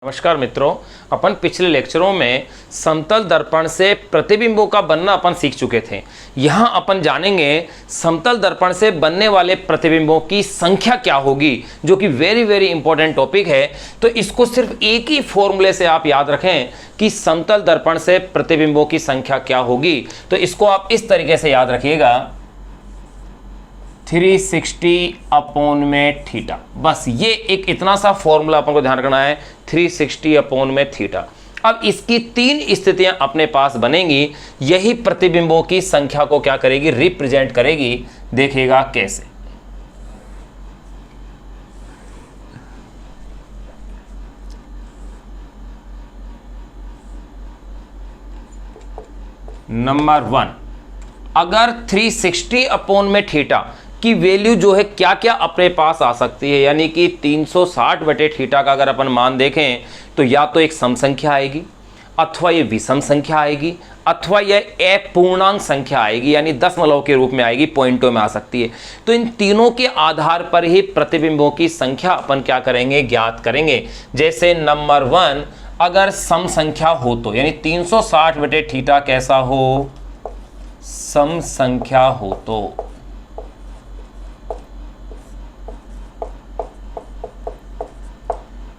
नमस्कार मित्रों, अपन पिछले लेक्चरों में समतल दर्पण से प्रतिबिंबों का बनना अपन सीख चुके थे। यहाँ अपन जानेंगे समतल दर्पण से बनने वाले प्रतिबिंबों की संख्या क्या होगी, जो कि वेरी इंपॉर्टेंट टॉपिक है। तो इसको सिर्फ एक ही फॉर्मूले से आप याद रखें कि समतल दर्पण से प्रतिबिंबों की संख्या क्या होगी। तो इसको आप इस तरीके से याद रखिएगा, 360 अपॉन में थीटा। बस ये एक इतना सा फॉर्मूला अपन को ध्यान रखना है, 360 अपॉन में थीटा। अब इसकी तीन स्थितियां अपने पास बनेंगी, यही प्रतिबिंबों की संख्या को क्या करेगी, रिप्रेजेंट करेगी। देखिएगा कैसे। नंबर 1, अगर 360 अपॉन में थीटा की वैल्यू जो है क्या क्या अपने पास आ सकती है, यानी कि 360 बटे थीटा का अगर अपन मान देखें तो या तो एक सम संख्या आएगी, अथवा ये विषम संख्या आएगी, अथवा यह अपूर्णांक संख्या आएगी, यानी दशमलव के रूप में आएगी, पॉइंटों में आ सकती है। तो इन तीनों के आधार पर ही प्रतिबिंबों की संख्या अपन क्या करेंगे, ज्ञात करेंगे। जैसे नंबर 1, अगर सम संख्या हो तो, यानी 360 बटे थीटा कैसा हो, सम संख्या हो तो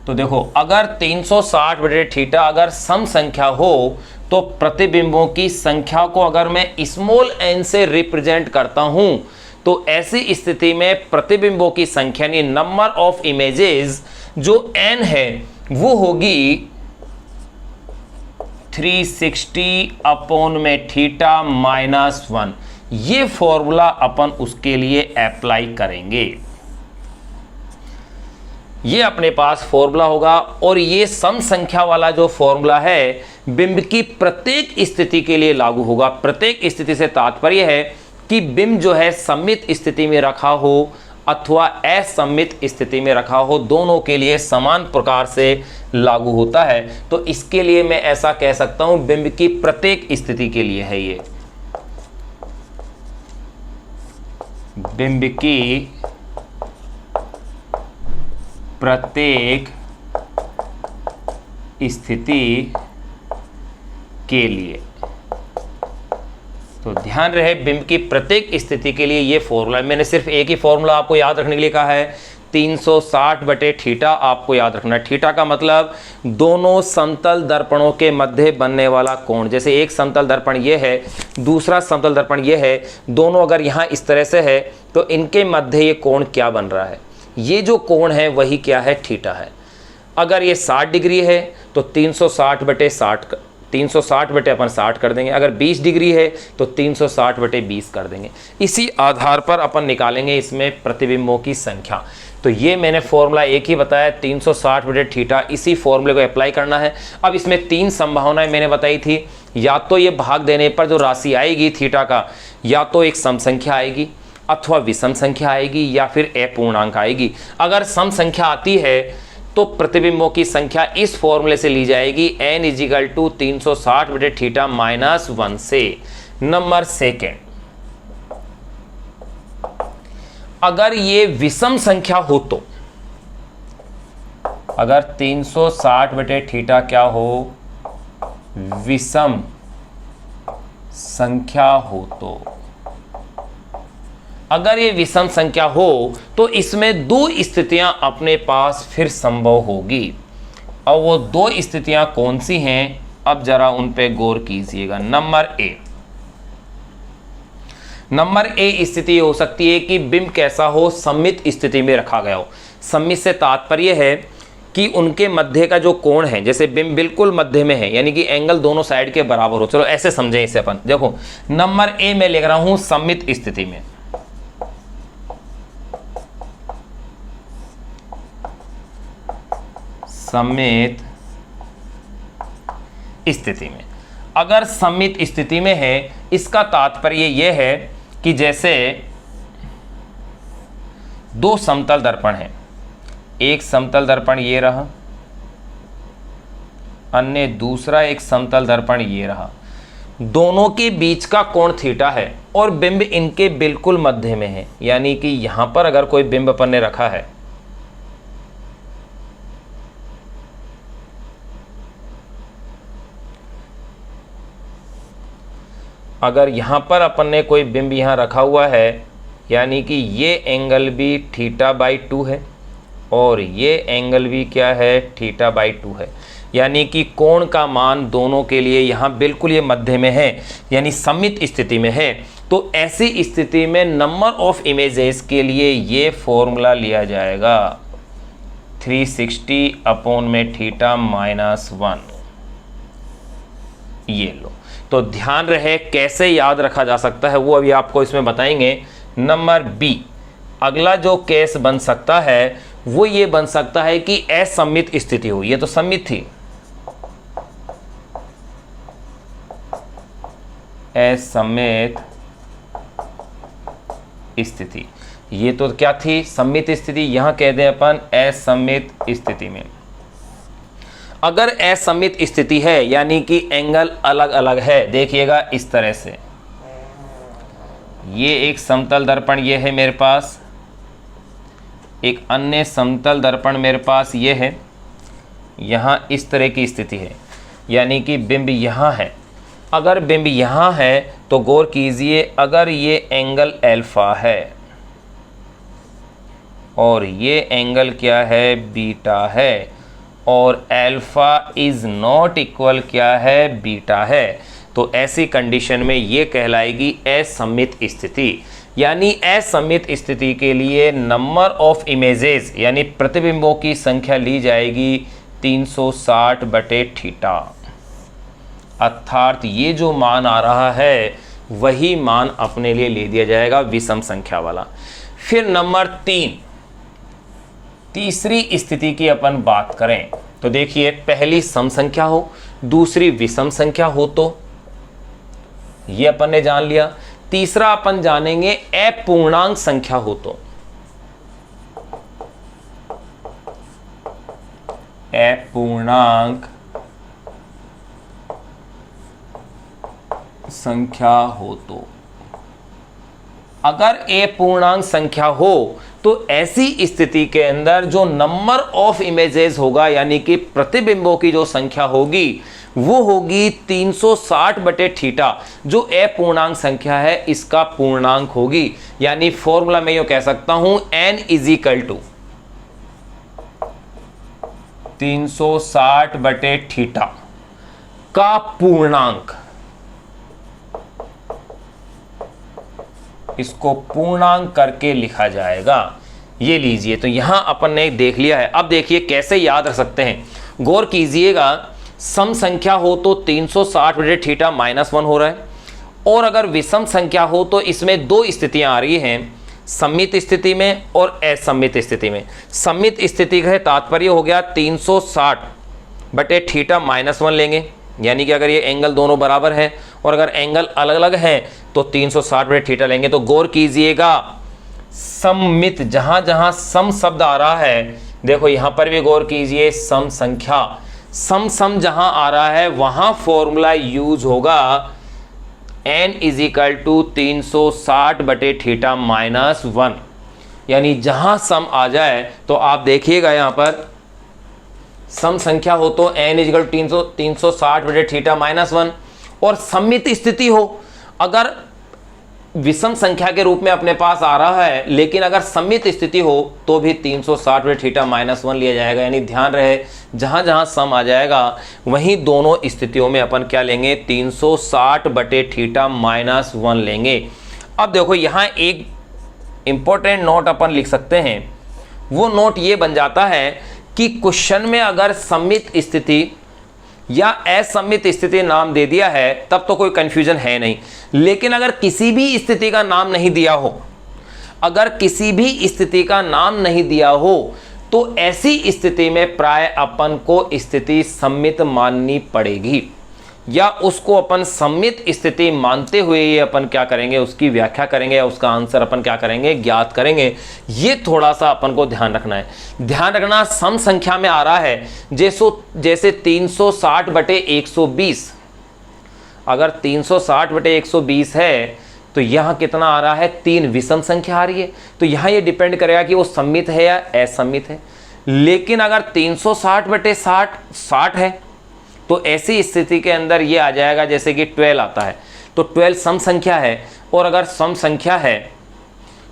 देखो, अगर 360 बटे थीटा अगर सम संख्या हो तो प्रतिबिंबों की संख्या को अगर मैं स्मॉल n से रिप्रेजेंट करता हूं तो ऐसी स्थिति में प्रतिबिंबों की संख्या यानी नंबर ऑफ इमेजेस जो n है वो होगी 360 अपॉन में थीटा माइनस 1। ये फॉर्मूला अपन उसके लिए अप्लाई करेंगे। ये अपने पास फॉर्मूला होगा और ये सम संख्या वाला जो फॉर्मूला है बिंब की प्रत्येक स्थिति के लिए लागू होगा। प्रत्येक स्थिति से तात्पर्य है कि बिंब जो है सममित स्थिति में रखा हो अथवा असममित स्थिति में रखा हो, दोनों के लिए समान प्रकार से लागू होता है। तो इसके लिए मैं ऐसा कह सकता हूं, बिंब की प्रत्येक स्थिति के लिए है ये। बिंब की प्रत्येक स्थिति के लिए, तो ध्यान रहे बिंब की प्रत्येक स्थिति के लिए ये फॉर्मूला, मैंने सिर्फ एक ही फॉर्मूला आपको याद रखने के लिए कहा है, 360 बटे थीटा आपको याद रखना है। थीटा का मतलब दोनों समतल दर्पणों के मध्य बनने वाला कोण। जैसे एक समतल दर्पण ये है, दूसरा समतल दर्पण ये है, दोनों अगर यहाँ इस तरह से है तो इनके मध्य ये कोण क्या बन रहा है, ये जो कोण है वही क्या है, थीटा है। अगर ये 60 डिग्री है तो 360 बटे 60, 360 बटे अपन 60 कर देंगे। अगर 20 डिग्री है तो 360 बटे 20 कर देंगे। इसी आधार पर अपन निकालेंगे इसमें प्रतिबिंबों की संख्या। तो ये मैंने फॉर्मूला एक ही बताया, 360 बटे थीटा, इसी फॉर्मूले को अप्लाई करना है। अब इसमें तीन संभावनाएं मैंने बताई थी, या तो ये भाग देने पर जो राशि आएगी थीटा का, या तो एक सम संख्या आएगी अथवा विषम संख्या आएगी या फिर अपूर्णांक आएगी। अगर सम संख्या आती है तो प्रतिबिंबों की संख्या इस फॉर्मूले से ली जाएगी, n = 360 बटे थीटा माइनस 1 से। नंबर 2, अगर ये विषम संख्या हो तो, अगर 360 बटे थीटा क्या हो, विषम संख्या हो तो, अगर ये विषम संख्या हो तो इसमें दो स्थितियां अपने पास फिर संभव होगी। और वो दो स्थितियां कौन सी हैं, अब जरा उन पे गौर कीजिएगा। नंबर ए स्थिति हो सकती है कि बिंब कैसा हो, सममित स्थिति में रखा गया हो। सममित से तात्पर्य है कि उनके मध्य का जो कोण है, जैसे बिंब बिल्कुल मध्य में है, यानी कि एंगल दोनों साइड के बराबर हो। चलो ऐसे समझें इसे अपन। देखो नंबर ए में लिख रहा हूं सममित स्थिति में। सममित स्थिति में, अगर सममित स्थिति में है, इसका तात्पर्य यह है कि जैसे दो समतल दर्पण हैं, एक समतल दर्पण ये रहा, अन्य दूसरा एक समतल दर्पण ये रहा, दोनों के बीच का कोण थीटा है और बिंब इनके बिल्कुल मध्य में है। यानी कि यहां पर अगर कोई बिंब अपन ने रखा है अगर यहाँ पर अपन ने कोई बिंब यहाँ रखा हुआ है, यानी कि ये एंगल भी θ/2 है और ये एंगल भी क्या है, θ/2 है, यानी कि कोण का मान दोनों के लिए यहाँ बिल्कुल ये मध्य में है, यानी सममित स्थिति में है। तो ऐसी स्थिति में नंबर ऑफ इमेजेस के लिए ये फॉर्मूला लिया जाएगा 360/θ-1। ये लो, तो ध्यान रहे कैसे याद रखा जा सकता है वो अभी आपको इसमें बताएंगे। नंबर बी, अगला जो केस बन सकता है वो ये बन सकता है कि असममित स्थिति हो। ये तो सममित थी, असममित स्थिति, ये तो क्या थी, सममित स्थिति। यहां कह दें अपन असममित स्थिति में, अगर असममित स्थिति है यानी कि एंगल अलग अलग है, देखिएगा इस तरह से, ये एक समतल दर्पण ये है मेरे पास, एक अन्य समतल दर्पण मेरे पास ये है, यहाँ इस तरह की स्थिति है, यानी कि बिंब यहाँ है। अगर बिंब यहाँ है तो गौर कीजिए, अगर ये एंगल अल्फा है और ये एंगल क्या है, बीटा है, और अल्फा इज नॉट इक्वल क्या है, बीटा है, तो ऐसी कंडीशन में ये कहलाएगी असममित स्थिति। यानी असममित स्थिति के लिए नंबर ऑफ इमेजेस यानी प्रतिबिंबों की संख्या ली जाएगी 360/θ, अर्थात ये जो मान आ रहा है वही मान अपने लिए ले दिया जाएगा विषम संख्या वाला। फिर नंबर 3, तीसरी स्थिति की अपन बात करें तो देखिए, पहली सम संख्या हो, दूसरी विषम संख्या हो, तो ये अपन ने जान लिया। तीसरा अपन जानेंगे अपूर्णांक संख्या हो तो, अपूर्णांक संख्या हो तो, अगर अपूर्णांक संख्या हो तो ऐसी स्थिति के अंदर जो नंबर ऑफ इमेजेस होगा यानी कि प्रतिबिंबों की जो संख्या होगी वो होगी 360/θ, जो अपूर्णांक संख्या है इसका पूर्णांक होगी। यानी फॉर्मूला में यूं कह सकता हूं n = 360/θ का पूर्णांक, इसको पूर्णांक करके लिखा जाएगा। ये लीजिए, तो यहां अपन ने देख लिया है। अब देखिए कैसे याद रख सकते हैं, गौर कीजिएगा, सम संख्या हो तो 360/θ -1 हो रहा है, और अगर विषम संख्या हो तो इसमें दो स्थितियां आ रही हैं, सममित स्थिति में और असममित स्थिति में। सममित स्थिति का तात्पर्य हो गया 360/θ -1 लेंगे, यानी कि अगर ये एंगल दोनों बराबर है और अगर एंगल अलग अलग है तो 360/θ लेंगे। तो गौर कीजिएगा, सममित जहां जहां सम शब्द आ रहा है, देखो यहां पर भी गौर कीजिए, सम संख्या, सम जहां आ रहा है वहां फॉर्मूला यूज होगा n = 360/θ -1, यानी जहां सम आ जाए तो आप देखिएगा यहां पर सम संख्या हो तो n = 360/θ -1, और सममित स्थिति हो, अगर विषम संख्या के रूप में अपने पास आ रहा है लेकिन अगर सममित स्थिति हो तो भी 360/θ -1 लिया जाएगा। यानी ध्यान रहे, जहां जहां सम आ जाएगा वहीं दोनों स्थितियों में अपन क्या लेंगे, 360/θ -1 लेंगे। अब देखो यहां एक इंपॉर्टेंट नोट अपन लिख सकते हैं, वो नोट ये बन जाता है कि क्वेश्चन में अगर सममित स्थिति या असममित स्थिति नाम दे दिया है तब तो कोई कंफ्यूजन है नहीं, लेकिन अगर किसी भी स्थिति का नाम नहीं दिया हो, अगर किसी भी स्थिति का नाम नहीं दिया हो तो ऐसी स्थिति में प्राय अपन को स्थिति सममित माननी पड़ेगी, या उसको अपन सममित स्थिति मानते हुए ये अपन क्या करेंगे, उसकी व्याख्या करेंगे या उसका आंसर अपन क्या करेंगे, ज्ञात करेंगे। ये थोड़ा सा अपन को ध्यान रखना है। ध्यान रखना, सम संख्या में आ रहा है जैसे 360/120, अगर 360/120 है तो यहाँ कितना आ रहा है, 3 विषम संख्या आ रही है, तो यहाँ ये डिपेंड करेगा कि वो सममित है या असममित है। लेकिन अगर 360/60 है तो ऐसी स्थिति के अंदर ये आ जाएगा जैसे कि 12 आता है। तो 12 सम संख्या है, और अगर सम संख्या है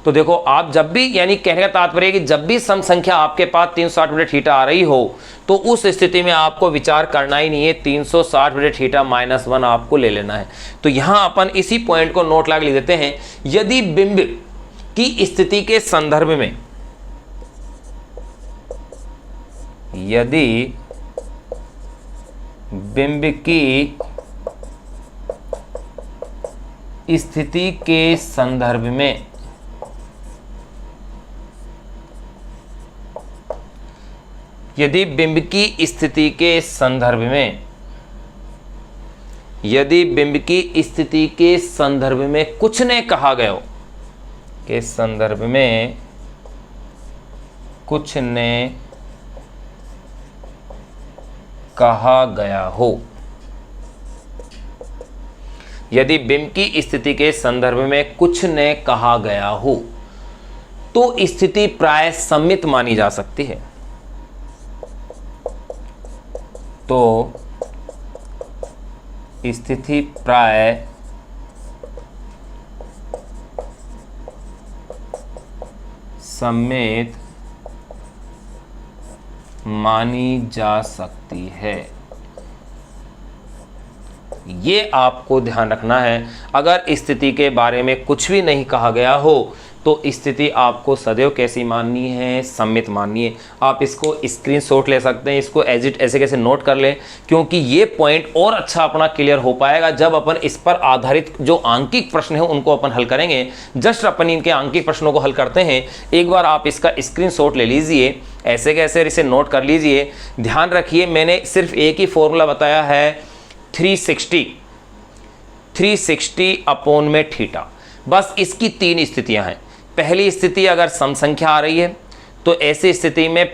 तो देखो आप जब भी, यानी कहने का तात्पर्य है कि जब भी सम संख्या आपके पास 360 बटे थीटा आ रही हो तो उस स्थिति में आपको विचार करना ही नहीं है, 360 बटे थीटा -1 आपको ले लेना है। तो यहां अपन इसी पॉइंट को नोट लगा लिख देते हैं। यदि बिंब की स्थिति के संदर्भ में, यदि बिंब की स्थिति के संदर्भ में यदि बिंब की स्थिति के संदर्भ में यदि बिंब की स्थिति के संदर्भ में कुछ ने कहा गया हो, के संदर्भ में कुछ ने कहा गया हो, यदि बिंब की स्थिति के संदर्भ में कुछ ने कहा गया हो तो स्थिति प्राय सम्मित मानी जा सकती है। तो स्थिति प्राय सम्मित मानी जा सकती है। ये आपको ध्यान रखना है। अगर स्थिति के बारे में कुछ भी नहीं कहा गया हो तो स्थिति आपको सदैव कैसी माननी है, सम्मित माननी है। आप इसको स्क्रीनशॉट ले सकते हैं, इसको एज इट ऐसे कैसे नोट कर लें, क्योंकि ये पॉइंट और अच्छा अपना क्लियर हो पाएगा जब अपन इस पर आधारित जो आंकिक प्रश्न है उनको अपन हल करेंगे। जस्ट अपन इनके आंकिक प्रश्नों को हल करते हैं। एक बार आप इसका स्क्रीनशॉट ले लीजिए, ऐसे कैसे इसे नोट कर लीजिए। ध्यान रखिए, मैंने सिर्फ एक ही फॉर्मूला बताया है, 360 अपॉन में थीटा। बस इसकी 3 स्थितियां हैं। पहली स्थिति, अगर सम संख्या आ रही है तो ऐसी स्थिति में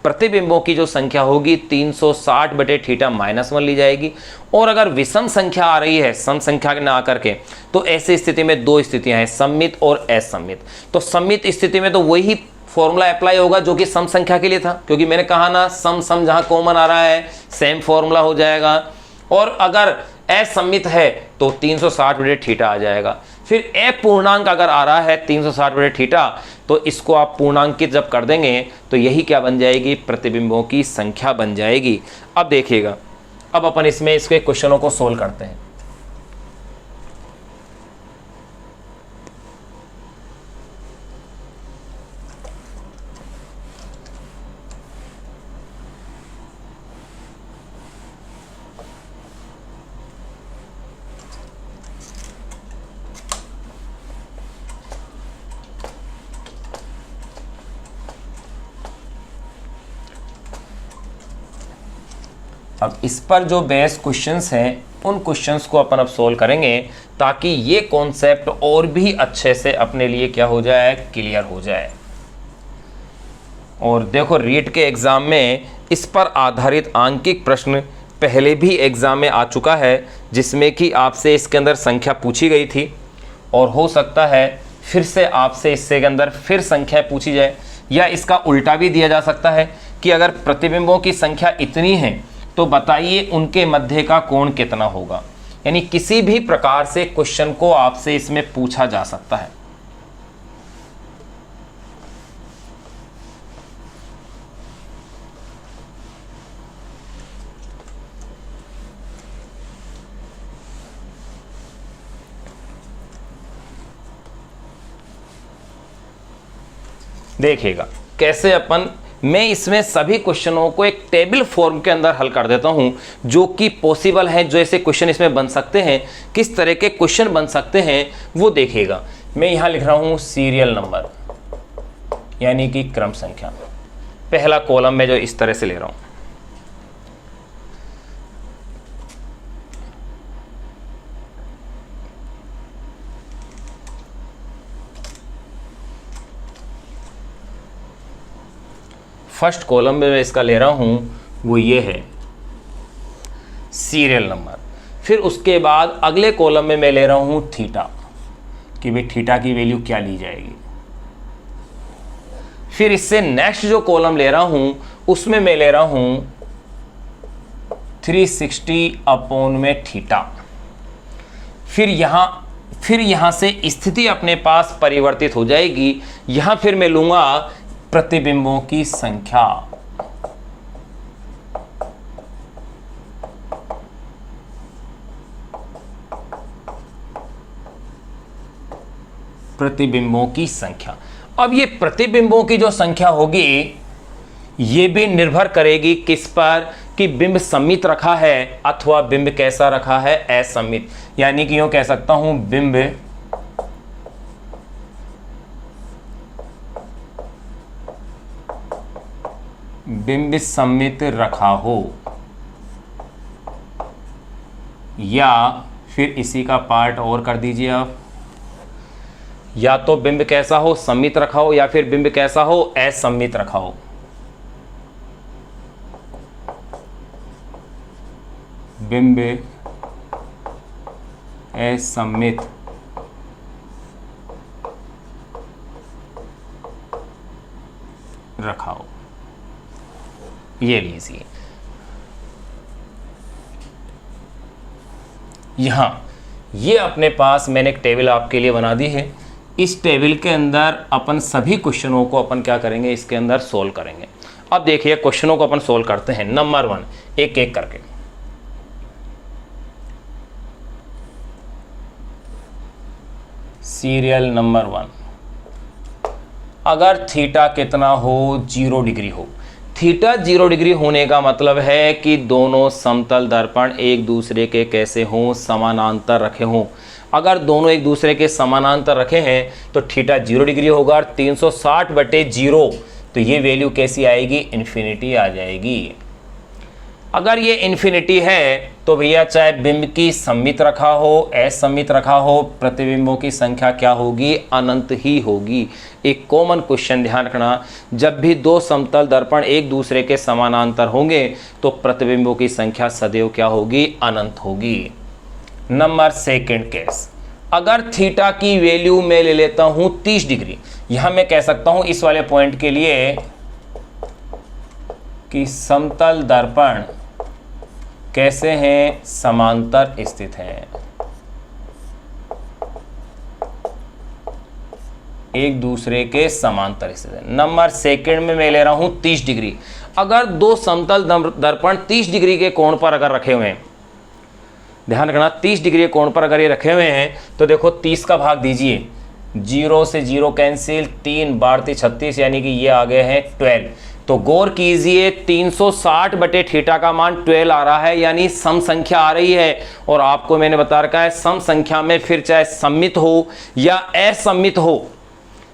प्रतिबिंबों की जो संख्या होगी 360 बटे थीटा -1 ली जाएगी। और अगर विषम संख्या आ रही है, सम संख्या ना आकर के, तो ऐसी स्थिति में 2 स्थितियां हैं, सम्मित और असम्मित। तो सम्मित स्थिति में तो वही फॉर्मूला अप्लाई होगा जो कि सम संख्या के लिए था, क्योंकि मैंने कहा ना सम सम जहां कॉमन आ रहा है सेम फॉर्मूला हो जाएगा। और अगर असम्मित है तो 360 बटे थीटा आ जाएगा। फिर अपूर्णांक अगर आ रहा है 360 बटे थीटा, तो इसको आप पूर्णांकित जब कर देंगे तो यही क्या बन जाएगी, प्रतिबिंबों की संख्या बन जाएगी। अब देखिएगा, अब अपन इसमें इसके क्वेश्चनों को सोल्व करते हैं। अब इस पर जो बेस क्वेश्चंस हैं उन क्वेश्चंस को अपन अब सोल्व करेंगे ताकि ये कॉन्सेप्ट और भी अच्छे से अपने लिए क्या हो जाए, क्लियर हो जाए। और देखो, रीट के एग्ज़ाम में इस पर आधारित आंकिक प्रश्न पहले भी एग्ज़ाम में आ चुका है, जिसमें कि आपसे इसके अंदर संख्या पूछी गई थी, और हो सकता है फिर से आपसे इससे के अंदर फिर संख्या पूछी जाए। या इसका उल्टा भी दिया जा सकता है कि अगर प्रतिबिंबों की संख्या इतनी है तो बताइए उनके मध्य का कोण कितना होगा। यानी किसी भी प्रकार से क्वेश्चन को आपसे इसमें पूछा जा सकता है। देखिएगा कैसे अपन, मैं इसमें सभी क्वेश्चनों को एक टेबल फॉर्म के अंदर हल कर देता हूं जो कि पॉसिबल है, जो ऐसे क्वेश्चन इसमें बन सकते हैं, किस तरह के क्वेश्चन बन सकते हैं वो देखिएगा। मैं यहां लिख रहा हूं सीरियल नंबर, यानी कि क्रम संख्या। पहला कॉलम में जो इस तरह से ले रहा हूं, फर्स्ट कॉलम में मैं इसका ले रहा हूं वो ये है सीरियल नंबर। फिर उसके बाद अगले कॉलम में मैं ले रहा हूं थीटा, कि भाई थीटा की वैल्यू क्या ली जाएगी। फिर इससे नेक्स्ट जो कॉलम ले रहा हूं उसमें मैं ले रहा हूं 360 अपॉन में थीटा। फिर यहां से स्थिति अपने पास परिवर्तित हो जाएगी। यहां फिर मैं लूंगा प्रतिबिंबों की संख्या। प्रतिबिंबों की संख्या। अब ये प्रतिबिंबों की जो संख्या होगी ये भी निर्भर करेगी किस पर, कि बिंब सममित रखा है अथवा बिंब कैसा रखा है, असममित। यानी कि यूं कह सकता हूं बिंब सममित रखा हो, या फिर इसी का पार्ट और कर दीजिए आप, या तो बिंब कैसा हो, सममित रखा हो, या फिर बिंब कैसा हो, असममित रखा हो। बिंब असममित रखा हो, ये लीजिए। यहां ये अपने पास मैंने एक टेबल आपके लिए बना दी है। इस टेबल के अंदर अपन सभी क्वेश्चनों को अपन क्या करेंगे, इसके अंदर सोल्व करेंगे। अब देखिए क्वेश्चनों को अपन सोल्व करते हैं नंबर 1, एक एक करके। सीरियल नंबर 1, अगर थीटा कितना हो, 0 डिग्री हो। थीटा 0 डिग्री होने का मतलब है कि दोनों समतल दर्पण एक दूसरे के कैसे हों, समानांतर रखे हों। अगर दोनों एक दूसरे के समानांतर रखे हैं तो थीटा 0 डिग्री होगा। और 360/0 तो ये वैल्यू कैसी आएगी, इन्फिनिटी आ जाएगी। अगर ये इन्फिनिटी है तो भैया चाहे बिंब की सममित रखा हो, असममित रखा हो, प्रतिबिंबों की संख्या क्या होगी, अनंत ही होगी। एक कॉमन क्वेश्चन ध्यान रखना, जब भी दो समतल दर्पण एक दूसरे के समानांतर होंगे तो प्रतिबिंबों की संख्या सदैव क्या होगी, अनंत होगी। नंबर 2 केस, अगर थीटा की वैल्यू मैं ले लेता हूं 30 डिग्री। यहां मैं कह सकता हूं इस वाले पॉइंट के लिए कि समतल दर्पण कैसे हैं, समांतर स्थित हैं, एक दूसरे के समांतर स्थित है। नंबर 2 में मैं ले रहा हूं 30 डिग्री। अगर दो समतल दर्पण 30 डिग्री के कोण पर अगर रखे हुए हैं, ध्यान रखना 30 डिग्री के कोण पर अगर ये रखे हुए हैं तो देखो 30 का भाग दीजिए, 0 से 0 कैंसिल, 3 12 36, यानी कि ये आ गए हैं 12। तो गौर कीजिए 360/θ का मान 12 आ रहा है, यानी सम संख्या आ रही है। और आपको मैंने बता रखा है सम संख्या में फिर चाहे सममित हो या असममित हो,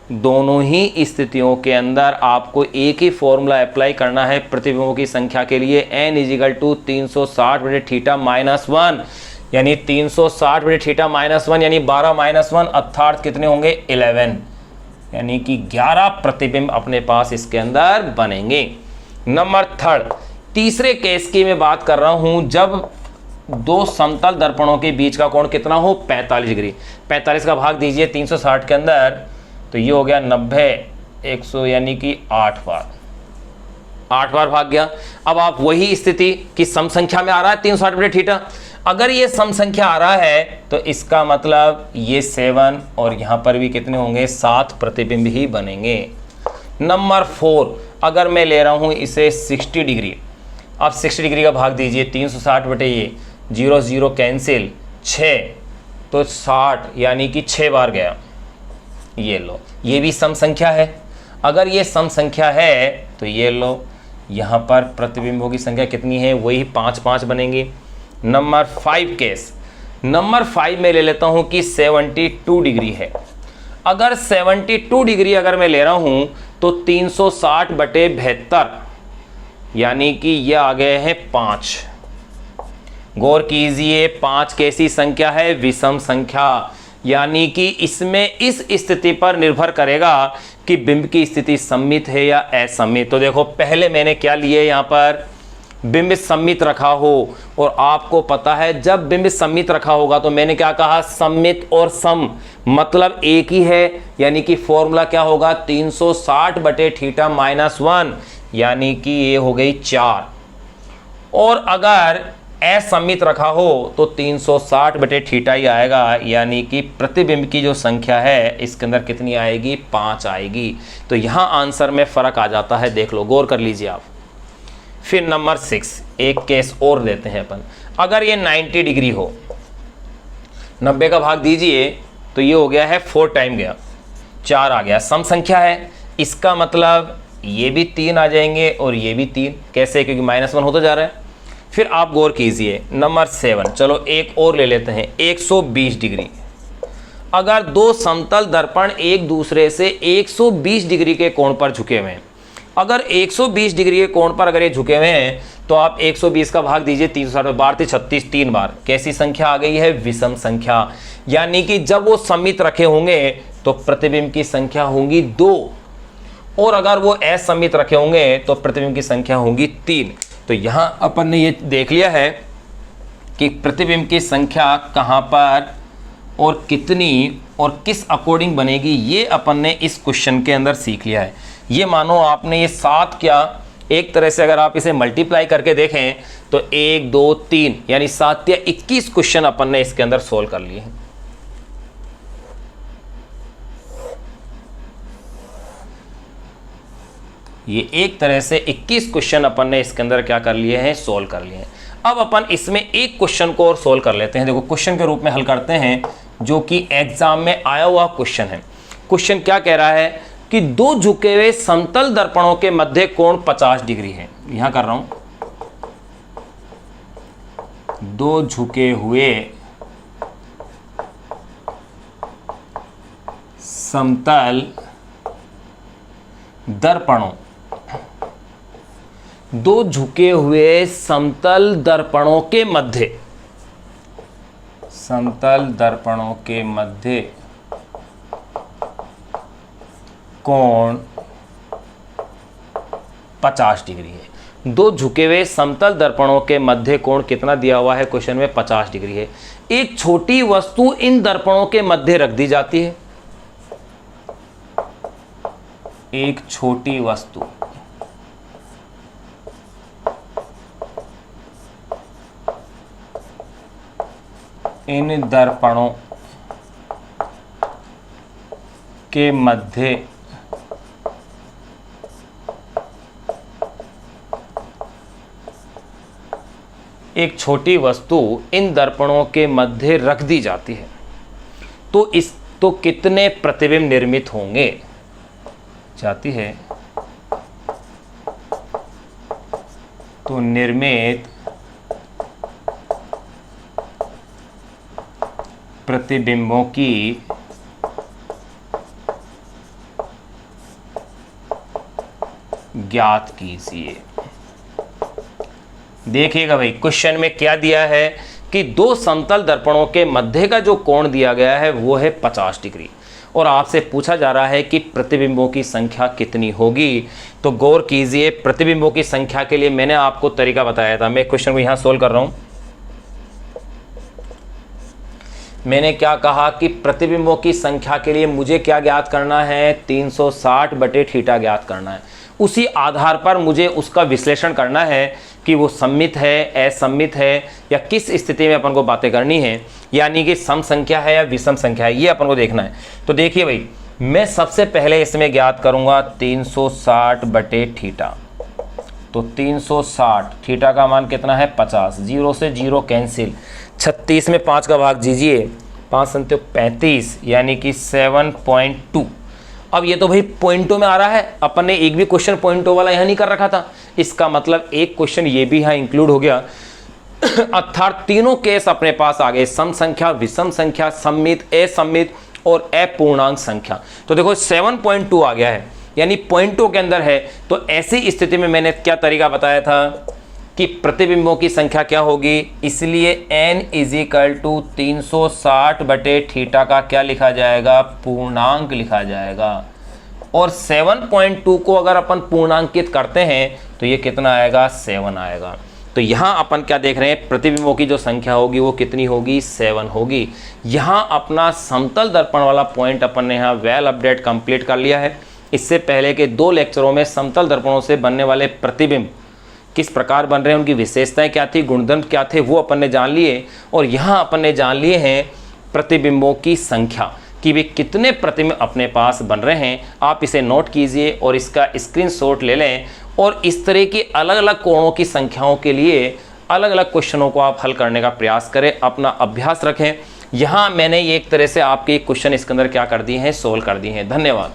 दोनों ही स्थितियों के अंदर आपको एक ही फॉर्मूला अप्लाई करना है प्रतिबिंबों की संख्या के लिए। n = 360/θ - 1, यानी 360/θ - 1 यानी 12 - 1 अर्थात कितने होंगे, 11, यानी कि 11 प्रतिबिंब अपने पास इसके अंदर बनेंगे। नंबर 3, तीसरे केस की मैं बात कर रहा हूं, जब दो समतल दर्पणों के बीच का कोण कितना हो, 45 डिग्री। 45 का भाग दीजिए 360 के अंदर, तो ये हो गया 90, 100, यानी कि 8 बार भाग गया। अब आप वही स्थिति कि सम संख्या में आ रहा है 360/θ। अगर ये सम संख्या आ रहा है तो इसका मतलब ये 7 और यहां पर भी कितने होंगे, 7 प्रतिबिंब ही बनेंगे। नंबर 4, अगर मैं ले रहा हूं इसे 60 डिग्री। अब 60 डिग्री का भाग दीजिए 360/0 0 कैंसिल, 6 तो 60, यानी कि 6 बार गया। ये लो, ये भी सम संख्या है। अगर ये सम संख्या है तो ये लो, यहाँ पर प्रतिबिंबों की संख्या कितनी है, वही 5 बनेंगी। नंबर 5 केस, नंबर 5 में ले लेता हूँ कि 72 डिग्री है। अगर 72 डिग्री अगर मैं ले रहा हूँ तो 360/72, यानी कि ये आ गए हैं 5। गौर कीजिए 5 कैसी संख्या है, विषम संख्या, यानी कि इसमें इस स्थिति पर निर्भर करेगा कि बिंब की स्थिति सममित है या असममित। तो देखो पहले मैंने क्या लिए, यहाँ पर बिंब सममित रखा हो, और आपको पता है जब बिंब सममित रखा होगा तो मैंने क्या कहा, सममित और सम मतलब एक ही है, यानी कि फॉर्मूला क्या होगा, 360/θ - 1, यानी कि ये हो गई 4। और अगर असममित रखा हो तो 360 बटे थीटा ही आएगा, यानी कि प्रतिबिंब की जो संख्या है इसके अंदर कितनी आएगी, 5 आएगी। तो यहाँ आंसर में फ़र्क आ जाता है, देख लो, गौर कर लीजिए आप। फिर नंबर 6, एक केस और देते हैं अपन। अगर ये 90 डिग्री हो, 90 का भाग दीजिए तो ये हो गया है 4 टाइम गया, 4 आ गया, सम संख्या है। इसका मतलब ये भी 3 आ जाएंगे और ये भी 3। कैसे? क्योंकि -1 होता जा रहा है। फिर आप गौर कीजिए नंबर 7, चलो एक और ले लेते हैं, 120 डिग्री। अगर दो समतल दर्पण एक दूसरे से 120 डिग्री के कोण पर झुके हुए हैं, अगर 120 डिग्री के कोण पर अगर ये झुके हुए हैं तो आप 120 का भाग दीजिए 360, 12 36, 3 बार। कैसी संख्या आ गई है? विषम संख्या। यानी कि जब वो सममित रखे होंगे तो प्रतिबिंब की संख्या होंगी 2, और अगर वो असममित रखे होंगे तो प्रतिबिंब की संख्या होंगी 3। तो यहां अपन ने ये देख लिया है कि प्रतिबिंब की संख्या कहां पर और कितनी और किस अकॉर्डिंग बनेगी, ये अपन ने इस क्वेश्चन के अंदर सीख लिया है। ये मानो आपने ये 7 क्या, एक तरह से अगर आप इसे मल्टीप्लाई करके देखें तो 1 2 3 यानी 7 या 21 क्वेश्चन अपन ने इसके अंदर सोल्व कर लिए हैं। ये एक तरह से 21 क्वेश्चन अपन ने इसके अंदर क्या कर लिए हैं, सोल्व कर लिए हैं। अब अपन इसमें एक क्वेश्चन को और सोल्व कर लेते हैं। देखो क्वेश्चन के रूप में हल करते हैं, जो कि एग्जाम में आया हुआ क्वेश्चन है। क्वेश्चन क्या कह रहा है कि दो झुके हुए समतल दर्पणों के मध्य कोण 50 डिग्री है। यहां कर रहा हूं, दो झुके हुए समतल दर्पणों, दो झुके हुए समतल दर्पणों के मध्य, समतल दर्पणों के मध्य कोण 50 डिग्री है। दो झुके हुए समतल दर्पणों के मध्य कोण कितना दिया हुआ है क्वेश्चन में, 50 डिग्री है। एक छोटी वस्तु इन दर्पणों के मध्य रख दी जाती है। एक छोटी वस्तु इन दर्पणों के मध्य एक छोटी वस्तु इन दर्पणों के मध्य रख दी जाती है, तो कितने प्रतिबिंब निर्मित होंगे जाती है, तो निर्मित प्रतिबिंबों की ज्ञात कीजिए। देखिएगा भाई क्वेश्चन में क्या दिया है कि दो समतल दर्पणों के मध्य का जो कोण दिया गया है वो है 50 डिग्री, और आपसे पूछा जा रहा है कि प्रतिबिंबों की संख्या कितनी होगी। तो गौर कीजिए, प्रतिबिंबों की संख्या के लिए मैंने आपको तरीका बताया था। मैं क्वेश्चन को यहां सोल्व कर रहा हूं। मैंने क्या कहा कि प्रतिबिंबों की संख्या के लिए मुझे क्या ज्ञात करना है, 360 बटे थीटा ज्ञात करना है। उसी आधार पर मुझे उसका विश्लेषण करना है कि वो सममित है, असममित है, या किस स्थिति में अपन को बातें करनी है, यानी कि सम संख्या है या विषम संख्या है, ये अपन को देखना है। तो देखिए भाई, मैं सबसे पहले इसमें ज्ञात करूंगा 360 बटे थीटा। तो 360, थीटा का मान कितना है 50, 0 से 0 कैंसिल, 36 में 5 का भाग दीजिए, 5 संत्यो 35 यानी कि 7.2। अब ये तो भाई पॉइंटों में आ रहा है, अपन ने एक भी क्वेश्चन पॉइंटों वाला यहाँ नहीं कर रखा था। इसका मतलब एक क्वेश्चन ये भी यहाँ इंक्लूड हो गया। अर्थात तीनों केस अपने पास आ गए, सम संख्या, विषम संख्या, सममित, असममित और अपूर्णांक संख्या। तो देखो 7.2 आ गया है, यानी पॉइंटों के अंदर है। तो ऐसी स्थिति में मैंने क्या तरीका बताया था कि प्रतिबिंबों की संख्या क्या होगी, इसलिए n = 360 बटे थीटा का क्या लिखा जाएगा, पूर्णांक लिखा जाएगा। और 7.2 को अगर अपन पूर्णांकित करते हैं तो ये कितना आएगा, 7 आएगा। तो यहाँ अपन क्या देख रहे हैं, प्रतिबिंबों की जो संख्या होगी वो कितनी होगी, 7 होगी। यहाँ अपना समतल दर्पण वाला पॉइंट अपन ने यहाँ वेल अपडेट कंप्लीट कर लिया है। इससे पहले के 2 लेक्चरों में समतल दर्पणों से बनने वाले प्रतिबिंब किस प्रकार बन रहे हैं, उनकी विशेषताएं क्या थी, गुणधर्म क्या थे, वो अपन ने जान लिए। और यहाँ अपन ने जान लिए हैं प्रतिबिंबों की संख्या कि वे कितने प्रतिबिंब अपने पास बन रहे हैं। आप इसे नोट कीजिए और इसका स्क्रीनशॉट ले लें और इस तरह की अलग अलग कोणों की संख्याओं के लिए अलग अलग क्वेश्चनों को आप हल करने का प्रयास करें, अपना अभ्यास रखें। यहाँ मैंने एक तरह से आपके क्वेश्चन इसके अंदर क्या कर दिए हैं, सोल्व कर दिए हैं। धन्यवाद।